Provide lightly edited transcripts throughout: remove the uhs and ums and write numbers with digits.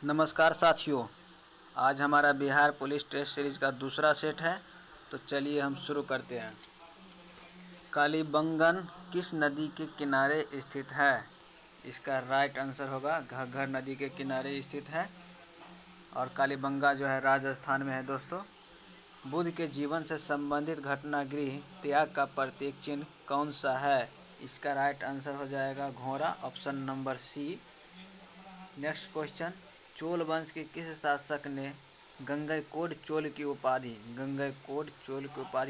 नमस्कार साथियों, आज हमारा बिहार पुलिस टेस्ट सीरीज का दूसरा सेट है। तो चलिए हम शुरू करते हैं। कालीबंगन किस नदी के किनारे स्थित है? इसका राइट आंसर होगा घग्गर नदी के किनारे स्थित है और कालीबंगा जो है राजस्थान में है दोस्तों। बुद्ध के जीवन से संबंधित घटनागृह त्याग का प्रतीक चिन्ह कौन सा है? इसका राइट आंसर हो जाएगा घोड़ा, option number C. Next question, Chola वंश के किस शासक ने गंगईकोंड चोल की उपाधि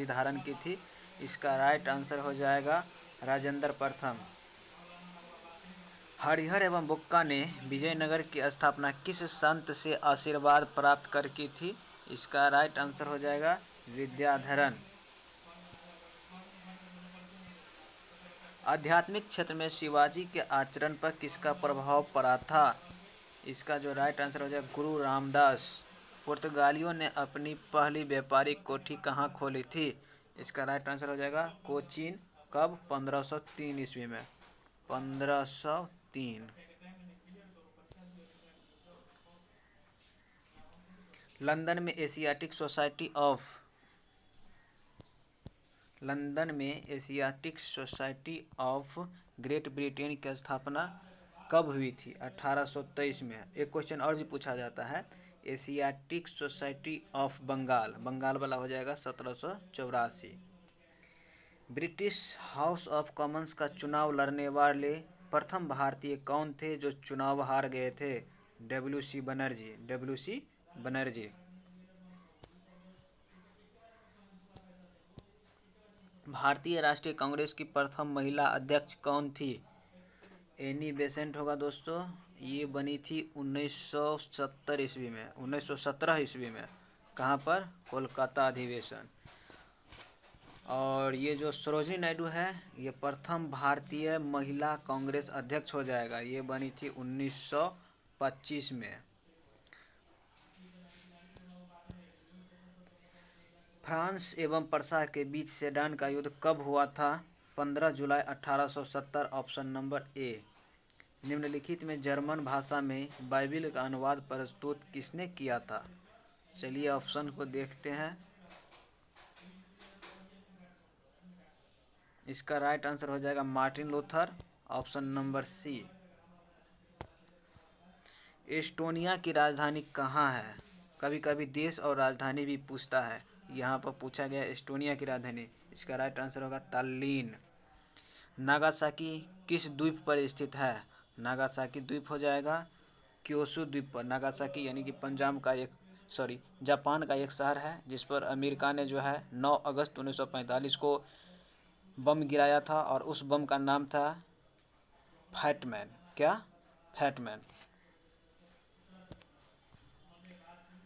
धारण की थी? इसका राइट आंसर हो जाएगा राजेंद्र प्रथम। हरिहर एवं बुक्का ने विजयनगर की स्थापना किस संत से आशीर्वाद प्राप्त कर की थी? इसका राइट आंसर हो जाएगा विद्याधरण। आध्यात्मिक क्षेत्र में शिवाजी के आचरण पर किसका प्रभाव पड़ा था? इसका जो राइट आंसर हो जाएगा गुरु रामदास। पुर्तगालियों ने अपनी पहली व्यापारिक कोठी कहाँ खोली थी? इसका राइट आंसर हो जाएगा कोचीन। कब? 1503 ईस्वी में। 1503। लंदन में Asiatic society of great Britain की स्थापना कब हुई थी? 1823 में। एक क्वेश्चन और भी पूछा जाता है, एशियाटिक सोसाइटी ऑफ बंगाल वाला हो जाएगा 1784। ब्रिटिश हाउस ऑफ कॉमन्स का चुनाव लड़ने वाले प्रथम भारतीय कौन थे जो चुनाव हार गए थे? डब्ल्यू.सी. बनर्जी। भारतीय राष्ट्रीय कांग्रेस की प्रथम महिला अध्यक्ष कौन थी? एनी बेसेंट होगा दोस्तों। ये बनी थी 1917 ईस्वी में। कहाँ पर? कोलकाता अधिवेशन। और ये जो सरोजिनी नायडू है, ये प्रथम भारतीय महिला कांग्रेस अध्यक्ष हो जाएगा। ये बनी थी 1925 में। फ्रांस एवं प्रसा के बीच सेडान का युद्ध कब हुआ था? 15 जुलाई 1870, ऑप्शन नंबर ए। निम्नलिखित में जर्मन भाषा में बाइबिल का अनुवाद प्रस्तुत किसने किया था? चलिए ऑप्शन को देखते हैं। इसका राइट आंसर हो जाएगा Martin Luther, option number C. Estonia की राजधानी कहाँ है? कभी कभी देश और राजधानी भी पूछता है। यहाँ पर पूछा गया एस्टोनिया की राजधानी। इसका राइट आंसर होगा तल्लीन। नागासाकी किस द्वीप पर स्थित है? नागासाकी द्वीप हो जाएगा क्योशु द्वीप पर। नागासाकी यानी कि जापान का एक शहर है जिस पर अमेरिका ने जो है 9 अगस्त 1945 को बम गिराया था और उस बम का नाम था फैटमैन। क्या? फैटमैन।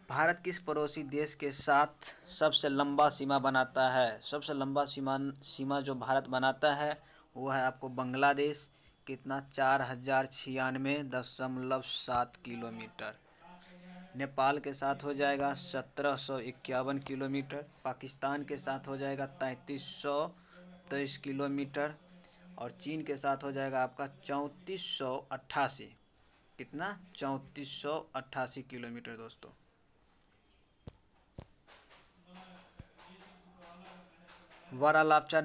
भारत किस पड़ोसी देश के साथ सबसे लंबा सीमा बनाता है? सबसे लंबा सीमा जो भारत बनाता है वो है आपको बांग्लादेश। कितना? 4096.7 किलोमीटर। नेपाल के साथ हो जाएगा 1751 किलोमीटर। पाकिस्तान के साथ हो जाएगा 3323 किलोमीटर और चीन के साथ हो जाएगा आपका 3488। कितना? 3488 किलोमीटर दोस्तों। वारालाचा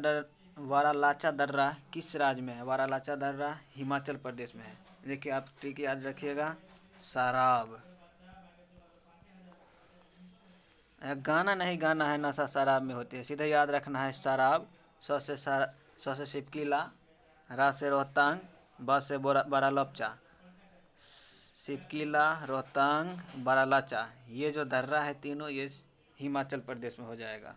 दर्रा किस राज्य में है? वारालाचा दर्रा हिमाचल प्रदेश में है। देखिए आप ट्रिक याद रखिएगा, शराब। गाना नहीं गाना है, नशा शराब में होती है। सीधे याद रखना है शराब। स से सिपकीला, रा से रोहतांग, ब से बारालाचा। सिपकीला, रोहतांग, बारालाचा, ये जो दर्रा है तीनों ये हिमाचल प्रदेश में हो जाएगा।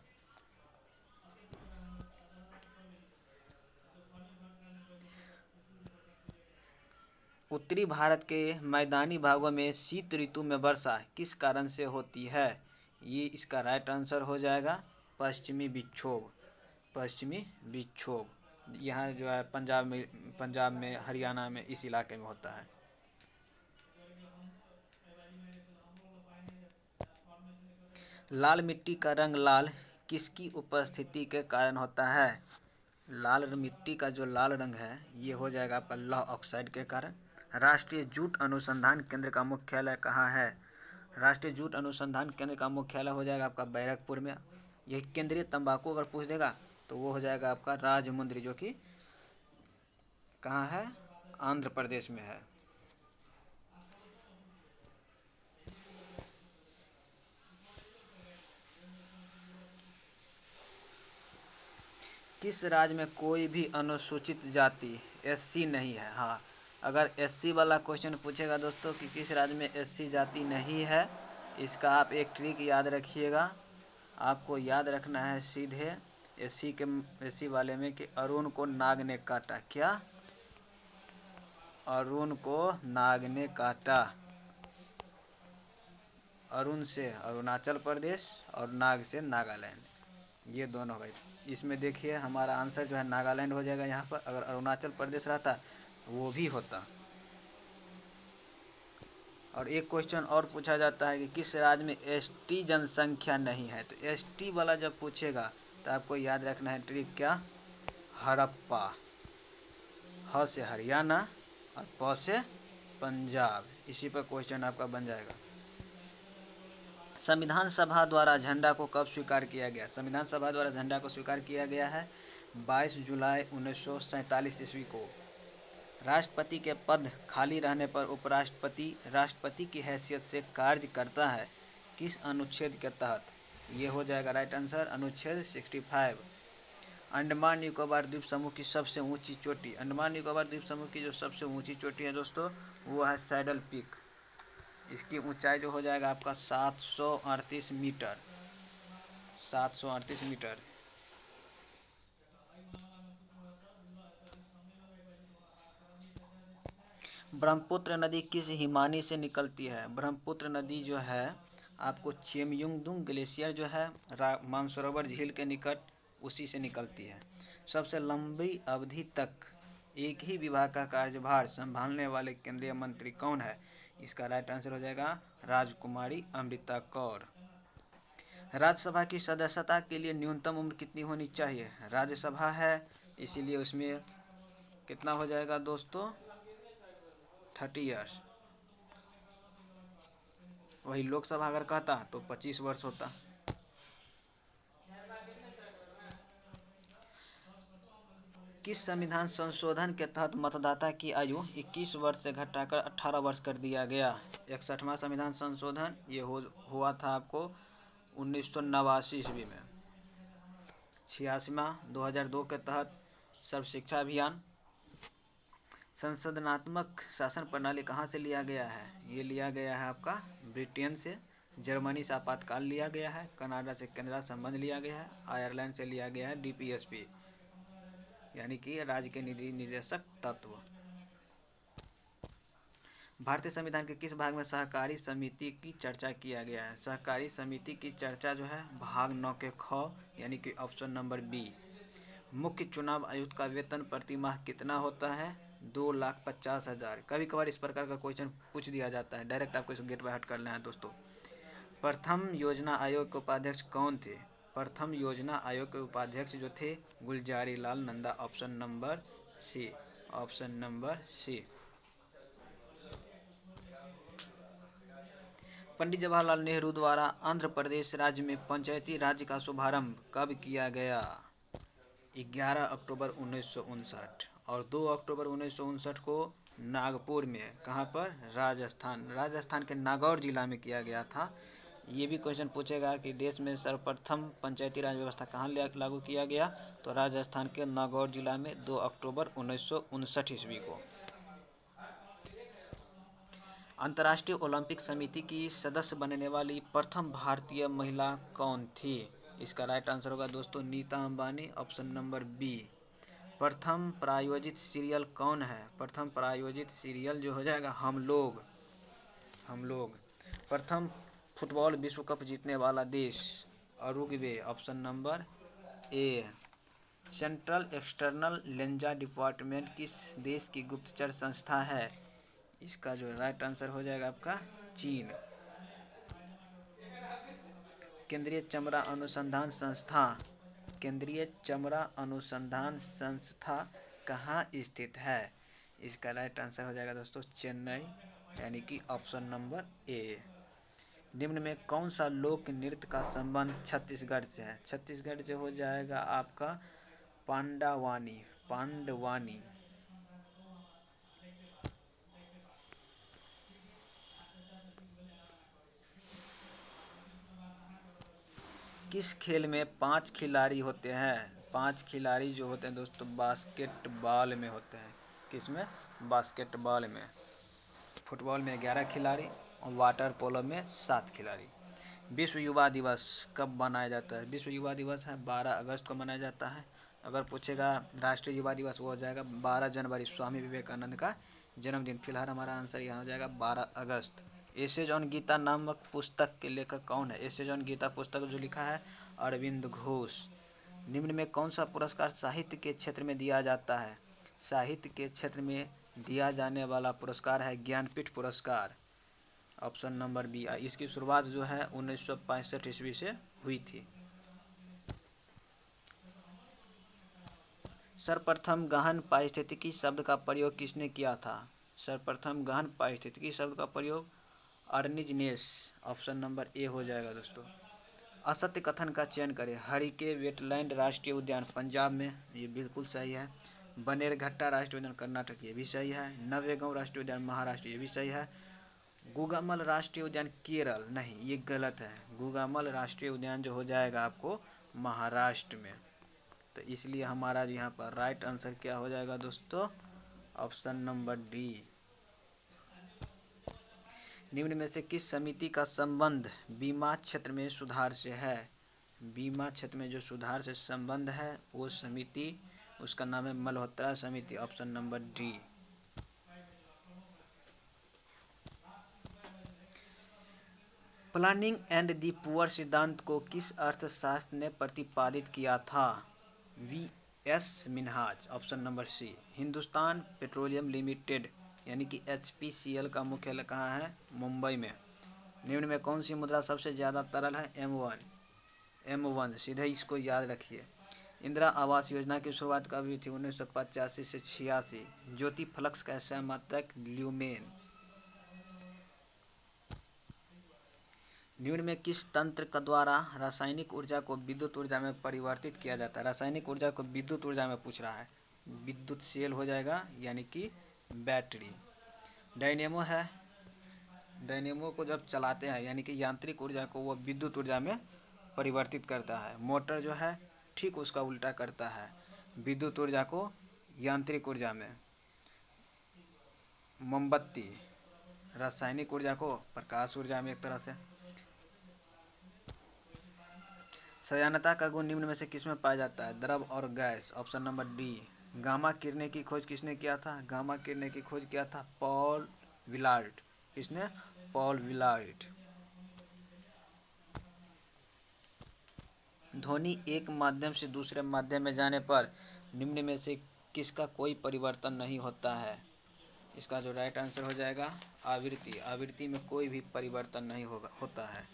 उत्तरी भारत के मैदानी भागों में शीत ऋतु में वर्षा किस कारण से होती है? ये इसका राइट आंसर हो जाएगा पश्चिमी विक्षोभ। यहाँ जो है पंजाब में हरियाणा में इस इलाके में होता है। लाल मिट्टी का रंग लाल किसकी उपस्थिति के कारण होता है? लाल मिट्टी का जो लाल रंग है ये हो जाएगा आपका लौह ऑक्साइड के कारण। राष्ट्रीय जूट अनुसंधान केंद्र का मुख्यालय कहाँ है? राष्ट्रीय जूट अनुसंधान केंद्र का मुख्यालय हो जाएगा आपका बैरकपुर में। यह केंद्रीय तंबाकू अगर पूछ देगा तो वो हो जाएगा आपका राजमुंद्री, जो कि कहाँ है? आंध्र प्रदेश में है। किस राज्य में कोई भी अनुसूचित जाति एससी नहीं है? हाँ, अगर एससी वाला क्वेश्चन पूछेगा दोस्तों कि किस राज्य में एससी जाति नहीं है, इसका आप एक ट्रिक याद रखिएगा। आपको याद रखना है सीधे एससी वाले में कि अरुण को नाग ने काटा। क्या? अरुण को नाग ने काटा। अरुण से अरुणाचल प्रदेश और नाग से नागालैंड, ये दोनों भाई। इसमें देखिए हमारा आंसर जो है नागालैंड हो जाएगा यहाँ पर। अगर अरुणाचल प्रदेश रहता तो वो भी होता। और एक क्वेश्चन और पूछा जाता है कि किस राज्य में एसटी जनसंख्या नहीं है? तो एसटी वाला जब पूछेगा तो आपको याद रखना है ट्रिक, क्या? हड़प्पा। ह से हरियाणा और प से पंजाब, इसी पर क्वेश्चन आपका बन जाएगा। संविधान सभा द्वारा झंडा को कब स्वीकार किया गया? संविधान सभा द्वारा झंडा को स्वीकार किया गया है 22 जुलाई 1947 ईस्वी को। राष्ट्रपति के पद खाली रहने पर उपराष्ट्रपति राष्ट्रपति की हैसियत से कार्य करता है किस अनुच्छेद के तहत? ये हो जाएगा राइट आंसर अनुच्छेद 65। अंडमान निकोबार द्वीप समूह की सबसे ऊंची चोटी, अंडमान निकोबार द्वीप समूह की जो सबसे ऊंची चोटी है दोस्तों वो है सैडल पीक। इसकी ऊंचाई जो हो जाएगा आपका 738 मीटर, 738 मीटर। ब्रह्मपुत्र नदी किस हिमानी से निकलती है? ब्रह्मपुत्र नदी जो है आपको चेमयुंगडुंग ग्लेशियर जो है मानसरोवर झील के निकट उसी से निकलती है। सबसे लंबी अवधि तक एक ही विभाग का कार्यभार संभालने वाले केंद्रीय मंत्री कौन है? इसका राइट आंसर हो जाएगा राजकुमारी अमृता कौर। राज्यसभा की सदस्यता के लिए न्यूनतम उम्र कितनी होनी चाहिए? राज्यसभा है इसीलिए उसमें कितना हो जाएगा दोस्तों? 30 ईयर्स। वही लोकसभा अगर कहता तो 25 वर्ष होता। किस संविधान संशोधन के तहत मतदाता की आयु 21 वर्ष से घटाकर 18 वर्ष कर दिया गया? 61वां संविधान संशोधन ये हुआ था आपको 1989 ईस्वी में। 86वां 2002 के तहत सर्व शिक्षा अभियान। संशोधनात्मक शासन प्रणाली कहाँ से लिया गया है? ये लिया गया है आपका ब्रिटेन से, जर्मनी से आपातकाल लिया गया है, कनाडा से केंद्रीय संबंध लिया गया है, आयरलैंड से लिया गया है डीपीएसपी यानी कि राज्य के निधि निदेशक तत्व। भारतीय संविधान के किस भाग में सहकारी समिति की चर्चा किया गया है? सहकारी समिति की चर्चा जो है भाग 9 के ख यानी कि ऑप्शन नंबर बी। मुख्य चुनाव आयुक्त का वेतन प्रति माह कितना होता है? 2,50,000। कभी कभार इस प्रकार का क्वेश्चन पूछ दिया जाता है, डायरेक्ट आपको इस गेट बाय हार्ट करना है दोस्तों। प्रथम योजना आयोग के उपाध्यक्ष कौन थे? प्रथम योजना आयोग के उपाध्यक्ष जो थे Gulzari Lal Nanda, option number C, option number C. Pandit Jawaharlal Nehru द्वारा आंध्र प्रदेश राज्य में पंचायती राज्य का शुभारंभ कब किया गया? 11 अक्टूबर 1959 और 2 अक्टूबर 1959 को नागपुर में, कहाँ पर? राजस्थान के नागौर जिला में किया गया था। ये भी क्वेश्चन पूछेगा कि देश में सर्वप्रथम पंचायती राज व्यवस्था कहाँ लागू किया गया? तो राजस्थान के नागौर जिला में 2 अक्टूबर 1959 ईस्वी को। अंतर्राष्ट्रीय ओलंपिक समिति की सदस्य बनने वाली प्रथम भारतीय महिला कौन थी? इसका राइट आंसर होगा दोस्तों Nita Ambani, option number B. प्रथम प्रायोजित सीरियल कौन है? प्रथम प्रायोजित सीरियल जो हो जाएगा हम लोग। प्रथम फुटबॉल विश्व कप जीतने वाला देश उरुग्वे, ऑप्शन नंबर ए। सेंट्रल एक्सटर्नल लेंजा डिपार्टमेंट किस देश की गुप्तचर संस्था है? इसका जो राइट आंसर हो जाएगा आपका चीन। केंद्रीय चमड़ा अनुसंधान संस्था कहाँ स्थित है? इसका राइट आंसर हो जाएगा दोस्तों चेन्नई, यानी कि ऑप्शन नंबर ए। निम्न में कौन सा लोक नृत्य का संबंध छत्तीसगढ़ से है? छत्तीसगढ़ से हो जाएगा आपका पांडवानी। पांडवानी। किस खेल में 5 खिलाड़ी होते हैं? 5 खिलाड़ी जो होते हैं दोस्तों बास्केटबॉल में होते हैं। किसमें? बास्केटबॉल में। फुटबॉल में 11 खिलाड़ी और वाटर पोलो में 7 खिलाड़ी। विश्व युवा दिवस कब मनाया जाता है? विश्व युवा दिवस है 12 अगस्त को मनाया जाता है। अगर पूछेगा राष्ट्रीय युवा दिवस, वो हो जाएगा 12 जनवरी, स्वामी विवेकानंद का जन्मदिन। फिलहाल हमारा आंसर यहाँ हो जाएगा 12 अगस्त। एसेज ऑन गीता नामक पुस्तक के लेखक कौन है? एसेज ऑन गीता पुस्तक जो लिखा है अरविंद घोष। निम्न में कौन सा पुरस्कार साहित्य के क्षेत्र में दिया जाता है? साहित्य के क्षेत्र में दिया जाने वाला पुरस्कार है ज्ञानपीठ पुरस्कार, ऑप्शन नंबर बी। इसकी शुरुआत जो है 1965 ईस्वी से हुई थी। सर्वप्रथम गहन पारिस्थितिकी शब्द का प्रयोग किसने किया था? सर्वप्रथम गहन पारिस्थितिकी शब्द का प्रयोग अर्निजनेस, ऑप्शन नंबर ए हो जाएगा दोस्तों। असत्य कथन का चयन करें। हरिके वेटलैंड राष्ट्रीय उद्यान पंजाब में, ये बिल्कुल सही है। बनेरघट्टा राष्ट्रीय उद्यान कर्नाटक, ये भी सही है। नवेगांव राष्ट्रीय उद्यान महाराष्ट्र, ये भी सही है। गुगामल राष्ट्रीय उद्यान केरल, नहीं ये गलत है। गुगामल राष्ट्रीय उद्यान जो हो जाएगा आपको महाराष्ट्र में। तो इसलिए हमारा यहाँ पर राइट आंसर क्या हो जाएगा दोस्तों? Option number D. निम्न में से किस समिति का संबंध बीमा क्षेत्र में सुधार से है? बीमा क्षेत्र में जो सुधार से संबंध है वो समिति, उसका नाम है मल्होत्रा समिति, option number D. Planning and the poor सिद्धांत को किस अर्थशास्त्र ने प्रतिपादित किया था? V S Minhas, option number C. Hindustan petroleum limited यानी कि HPCL का मुख्यालय कहाँ है? मुंबई में। निम्न में कौन सी मुद्रा सबसे ज़्यादा तरल है? M1, सीधे इसको याद रखिए। इंदिरा आवास योजना की शुरुआत कब हुई थी? 1985 से 86। ज्योति फ्लक्स का ऐसा मात्रक ल्यूमेन। निम्न में किस तंत्र का द्वारा रासायनिक ऊर्जा को विद्युत ऊर्जा में परिवर्तित किया जाता है? रासायनिक ऊर्जा को विद्युत ऊर्जा में पूछ रहा है। विद्युत सेल हो जाएगा, यानी कि बैटरी। डायनेमो है, डायनेमो को जब चलाते हैं यानी कि यांत्रिक ऊर्जा को वो विद्युत ऊर्जा में परिवर्तित करता है। मोटर जो है ठीक उसका उल्टा करता है, विद्युत ऊर्जा को यांत्रिक ऊर्जा में। मोमबत्ती रासायनिक ऊर्जा को प्रकाश ऊर्जा में एक तरह से। सयानता का गुण निम्न में से किसमें पाया जाता है? द्रव और gas, option number D. Gamma किरणें की खोज किसने किया था? गामा किरणें की खोज किया था पॉल विलार्ड। किसने? Paul Willard. ध्वनि एक माध्यम से दूसरे माध्यम में जाने पर निम्न में से किसका कोई परिवर्तन नहीं होता है? इसका जो राइट आंसर हो जाएगा आवृत्ति। आवृत्ति में कोई भी परिवर्तन नहीं होता है।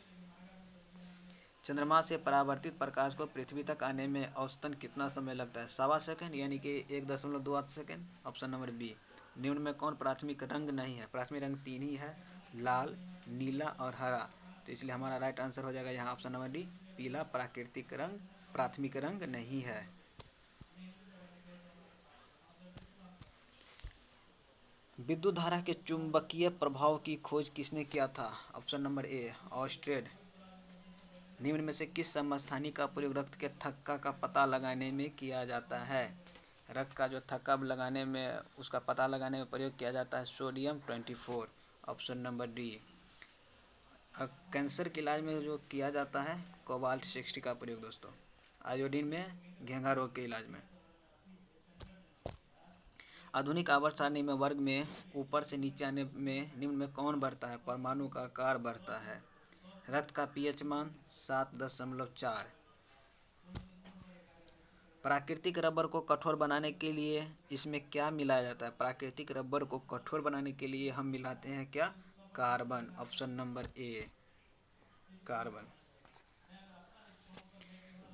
चंद्रमा से परावर्तित प्रकाश को पृथ्वी तक आने में औसतन कितना समय लगता है? 1.25 सेकंड, यानी कि 1.28 सेकंड, ऑप्शन नंबर बी। निम्न में कौन प्राथमिक रंग नहीं है? प्राथमिक रंग 3 ही है, लाल, नीला और हरा। तो इसलिए हमारा राइट आंसर हो जाएगा यहाँ ऑप्शन नंबर डी, पीला प्राकृतिक रंग, प्राथमिक रंग नहीं है। विद्युत धारा के चुंबकीय प्रभाव की खोज किसने किया था? ऑप्शन नंबर ए, ऑस्टेड। निम्न में से किस समस्थानी का प्रयोग रक्त के थक्का का पता लगाने में किया जाता है? रक्त का जो थक्का लगाने में, उसका पता लगाने में प्रयोग किया जाता है sodium 24, option number D. Cancer के इलाज में जो किया जाता है कोबाल्ट 60 का प्रयोग दोस्तों। आयोडीन में घेंघा रोग के इलाज में। आधुनिक आवर्त सारणी में वर्ग में ऊपर से नीचे आने में निम्न में कौन बढ़ता है? परमाणु का आकार बढ़ता है। रक्त का pH मान 7.4। प्राकृतिक रबर को कठोर बनाने के लिए इसमें क्या मिलाया जाता है? प्राकृतिक रबर को कठोर बनाने के लिए हम मिलाते हैं क्या? कार्बन, ऑप्शन नंबर ए, कार्बन।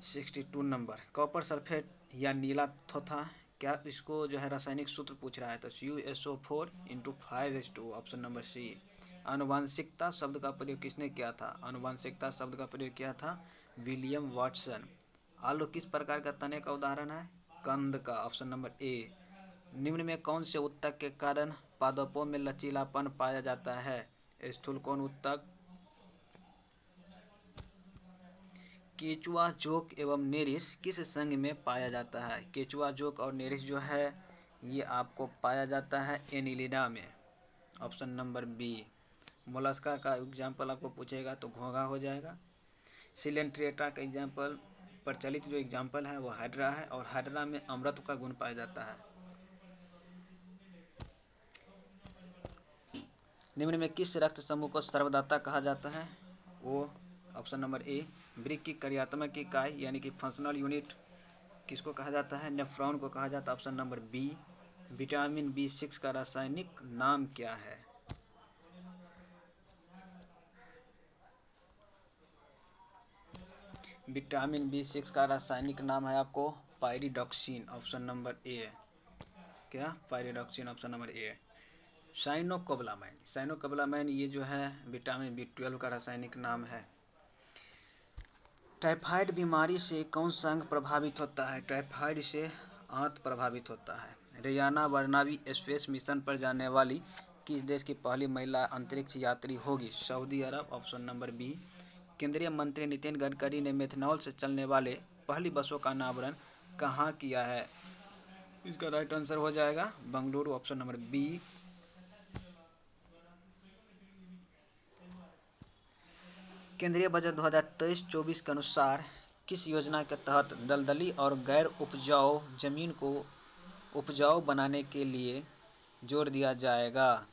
62 नंबर, कॉपर सल्फेट या नीला थोथा क्या इसको जो है रासायनिक सूत्र पूछ रहा है, तो CuSO4 × 5H2O, ऑप्शन नंबर सी। आनुवांशिकता शब्द का प्रयोग किसने किया था? आनुवांशिकता शब्द का प्रयोग किया था विलियम वाटसन। आलू किस प्रकार का तने का उदाहरण है? कंद का, ऑप्शन नंबर ए। निम्न में कौन से ऊतक के कारण पादपों में लचीलापन पाया जाता है? स्थूल कोण ऊतक, केचुआ, जोंक एवं नेरिस किस संघ में पाया जाता है? केचुआ, जोंक और नेरिस जो है ये आपको पाया जाता है एनिलिडा में, ऑप्शन नंबर बी। मोलस्का का एग्जाम्पल आपको पूछेगा तो घोंघा हो जाएगा। सिलेंट्रेटा का एग्जाम्पल, प्रचलित जो एग्जाम्पल है वो हाइड्रा है, और हाइड्रा में अमृत का गुण पाया जाता है। निम्न में किस रक्त समूह को सर्वदाता कहा जाता है? वो, ऑप्शन नंबर ए। वृक्क की कार्यात्मक इकाई यानी कि फंक्शनल यूनिट किसको कहा जाता है? नेफ्रॉन को कहा जाता है, option number B. Vitamin B6 का रासायनिक नाम क्या है? विटामिन B6 का रासायनिक नाम है आपको पायरिडॉक्सिन, ऑप्शन नंबर ए। क्या? Pyridoxine, option number A. Cyanocobalamin, cyanocobalamin ये जो है विटामिन B12 का रासायनिक नाम है। टाइफाइड बीमारी से कौन सा अंग प्रभावित होता है? टाइफाइड से आंत प्रभावित होता है। रियाना बर्नाबी स्पेस मिशन पर जाने वाली किस देश की पहली महिला अंतरिक्ष यात्री होगी? सऊदी अरब, ऑप्शन नंबर बी। केंद्रीय मंत्री नितिन गडकरी ने मेथनॉल से चलने वाले पहली बसों का अनावरण कहाँ किया है? इसका राइट आंसर हो जाएगा बंगलुरु, ऑप्शन नंबर बी। केंद्रीय बजट 2023-24 के अनुसार किस योजना के तहत दलदली और गैर उपजाऊ जमीन को उपजाऊ बनाने के लिए जोर दिया जाएगा?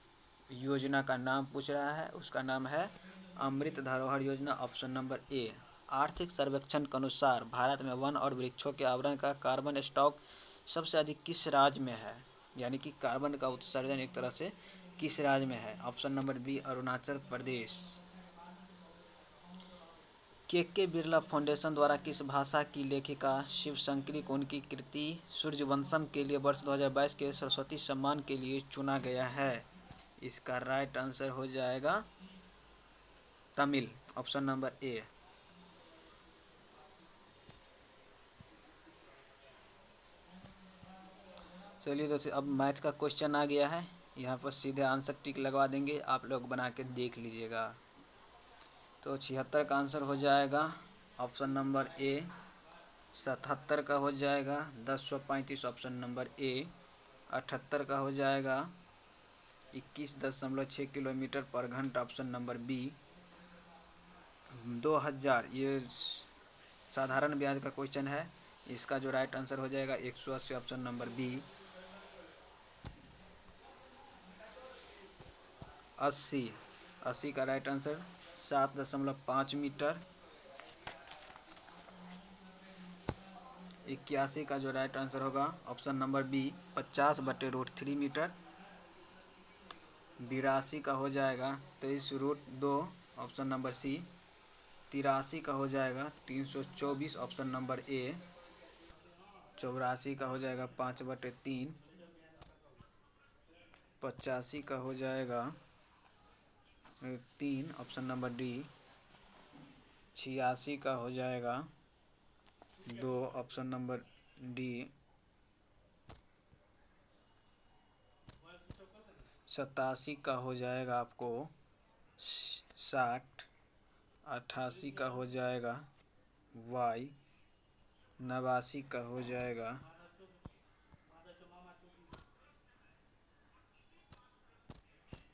योजना का नाम पूछ रहा है, उसका नाम है अमृत धरोहर योजना, ऑप्शन नंबर ए। आर्थिक सर्वेक्षण के अनुसार भारत में वन और वृक्षों के आवरण का कार्बन स्टॉक सबसे अधिक किस राज्य में है? यानी कि कार्बन का उत्सर्जन एक तरह से किस राज्य में है? Option number B, Arunachal Pradesh. के बिरला फाउंडेशन द्वारा किस भाषा की लेखिका शिवशंकरी को उनकी कृति सूर्यवंशम के लिए वर्ष 2022 के सरस्वती सम्मान के लिए चुना गया है? इसका राइट आंसर हो जाएगा तमिल, ऑप्शन नंबर ए। चलिए दोस्तों, अब मैथ का क्वेश्चन आ गया है, यहाँ पर सीधे आंसर टिक लगवा देंगे, आप लोग बना के देख लीजिएगा। तो 76 का आंसर हो जाएगा ऑप्शन नंबर ए। 77 का हो जाएगा 1035, ऑप्शन नंबर ए। 78 का हो जाएगा 21.6 किलोमीटर पर घंटा, ऑप्शन नंबर बी। 2000 ये साधारण ब्याज का क्वेश्चन है, इसका जो राइट आंसर हो जाएगा 180, ऑप्शन नंबर बी। 80 का राइट आंसर 7.5 मीटर। 81 का जो राइट आंसर होगा ऑप्शन नंबर बी 50/√3 मीटर। 82 का हो जाएगा 23√2, ऑप्शन नंबर सी। 83 का हो जाएगा 324, ऑप्शन नंबर ए। 84 का हो जाएगा 5/3। 85 का हो जाएगा 3, ऑप्शन नंबर डी। 86 का हो जाएगा 2, ऑप्शन नंबर डी। 87 का हो जाएगा आपको 60। 88 का हो जाएगा वाई। 89 का हो जाएगा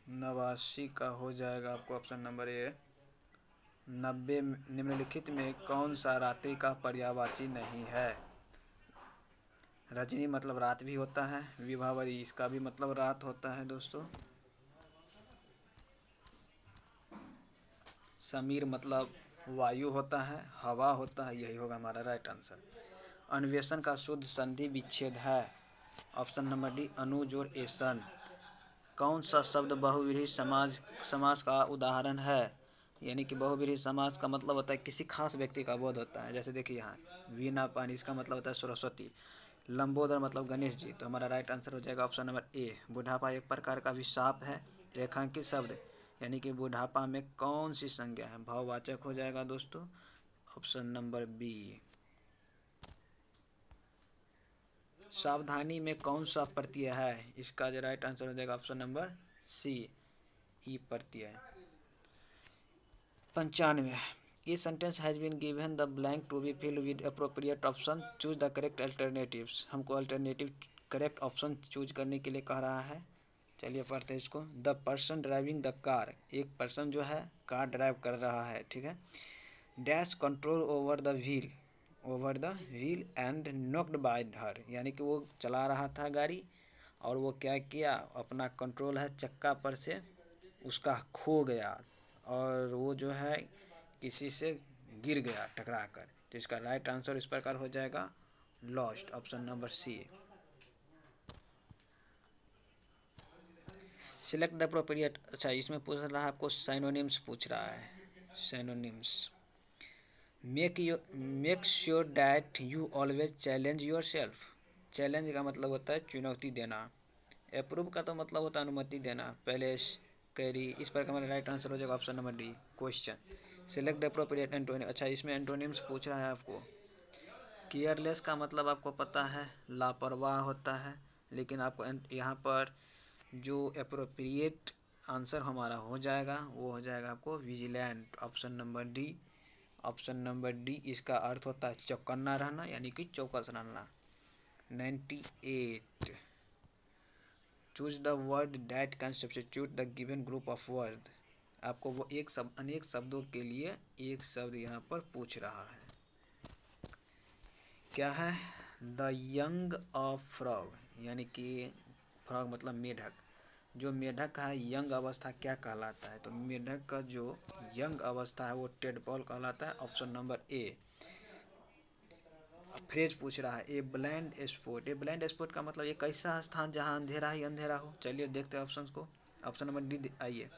89 का हो जाएगा आपको ऑप्शन नंबर ए। 90 निम्नलिखित में कौन सा रात्रि का पर्यायवाची नहीं है? रजनी मतलब रात भी होता है, विभावरी इसका भी मतलब रात होता है दोस्तों। समीर मतलब वायु होता है, हवा होता है, यही होगा हमारा राइट आंसर। अन्वेषण का शुद्ध संधि विच्छेद है, ऑप्शन नंबर डी, अनुजोड़-एशन। कौन सा शब्द बहुव्रीहि समास का उदाहरण है? यानी कि बहुव्रीहि समास का मतलब होता है किसी खास व्यक्ति का बोध होता है। जैसे देखिए यहाँ वीणा पानी, इसका मतलब होता है सरस्वती। लंबोदर मतलब गणेश जी, तो हमारा राइट आंसर हो जाएगा ऑप्शन नंबर ए। बुढ़ापा एक प्रकार का अभिशाप है। रेखांकित शब्द यानी कि बुढ़ापा में कौन सी संज्ञा है? भाववाचक हो जाएगा दोस्तों, ऑप्शन नंबर बी। सावधानी में कौन सा प्रत्यय है? इसका जो राइट आंसर हो जाएगा ऑप्शन नंबर सी, ई प्रत्यय। 95 ये sentence has been given the blank to be filled with appropriate option, choose the correct alternatives. हमको अल्टरनेटिव करेक्ट ऑप्शन चूज करने के लिए कह रहा है। चलिए पढ़ते हैं इसको। The person driving the car, एक पर्सन जो है कार ड्राइव कर रहा है, ठीक है। Dash control over the wheel and knocked bye हर, यानी कि वो चला रहा था गाड़ी और वो क्या किया, अपना कंट्रोल है चक्का पर से उसका खो गया और वो जो है किसी से गिर गया टकरा कर। तो इसका राइट आंसर इस प्रकार हो जाएगा lost, option number C. Select the appropriate, अच्छा इसमें पूछ रहा है आपको, साइनोनिम्स पूछ रहा है। Synonyms, make sure that you always challenge your self. Challenge का मतलब होता है चुनौती देना। अप्रूव का तो मतलब होता है अनुमति देना। पहले कैरी, इस पर हमारा राइट आंसर हो जाएगा option number D, question. Select the appropriate antonym, अच्छा इसमें एंटोनिम्स पूछ रहा है आपको। केयरलेस का मतलब आपको पता है लापरवाह होता है, लेकिन आपको यहाँ पर जो अप्रोप्रिएट आंसर हमारा हो जाएगा वो हो जाएगा आपको vigilant, option number D. Option number D, इसका अर्थ होता है चौकन्ना रहना, यानी कि चौकस रहना। 98 choose the word that can substitute the given group of word. आपको वो एक शब्द अनेक शब्दों के लिए एक शब्द यहाँ पर पूछ रहा है। क्या है? द यंग ऑफ फ्रॉग, यानी कि फ्रॉग मतलब मेढक। जो मेढक है यंग अवस्था क्या कहलाता है? तो मेढक का जो यंग अवस्था है वो टेडपॉल कहलाता है, ऑप्शन नंबर ए। फ्रेज पूछ रहा है, a blind spot. A blind spot का मतलब एक ऐसा स्थान जहां अंधेरा ही अंधेरा हो। चलिए देखते हैं ऑप्शंस को। ऑप्शन नंबर डी आइए,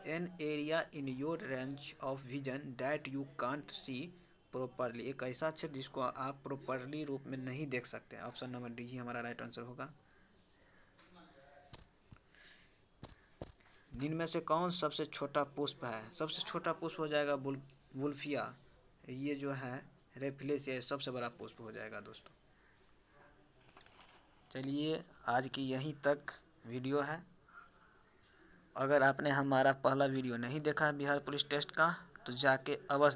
an area in your range of vision that you can't see properly. एक ऐसा क्षेत्र जिसको आप प्रॉपरली रूप में नहीं देख सकते। ऑप्शन नंबर डी ही हमारा राइट आंसर होगा। निम्न में से कौन सबसे छोटा पुष्प है? सबसे छोटा पुष्प हो जाएगा वुल्फिया। ये जो है रेफिलेस, ये सबसे बड़ा पुष्प हो जाएगा दोस्तों। चलिए आज की यहीं तक वीडियो है। अगर आपने हमारा पहला वीडियो नहीं देखा बिहार पुलिस टेस्ट का तो जाके अवश्य